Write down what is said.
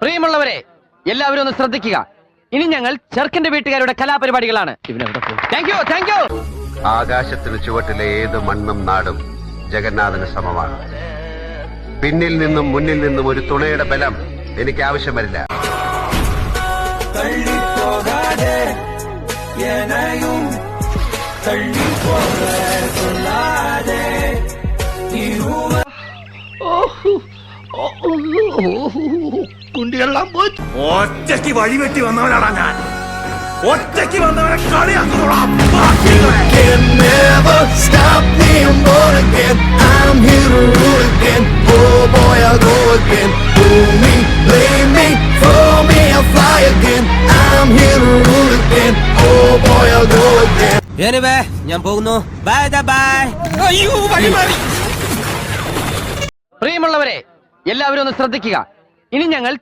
പ്രിയമുള്ളവരെ എല്ലാവരും ഒന്ന് ശ്രദ്ധിക്കുക. ഇനി ഞങ്ങൾ ചെറുക്കന്റെ വീട്ടുകാരുടെ കലാപരിപാടികളാണ്. Thank you. ആകാശത്തിന് ചുവട്ടിലെ ഏത് മണ്ണും നാടും ജഗന്നാഥന് സമമാണ്. പിന്നിൽ നിന്നും മുന്നിൽ നിന്നും ഒരു തുണയുടെ ബലം എനിക്ക് ആവശ്യം വരില്ല. കുണ്ടികളെല്ലാം പോയി ഒറ്റയ്ക്ക് വഴിവെട്ടി വന്നവനാണ് ഞാൻ. ഒറ്റയ്ക്ക് വന്നവനെ കളിയാക്കുന്നോളാം. ഞാൻ പോകുന്നു. Bye bye. അയ്യോ വഴി മാറി. പ്രിയമുള്ളവരെ എല്ലാവരും ഒന്ന് ശ്രദ്ധിക്കുക. ഇനി ഞങ്ങൾ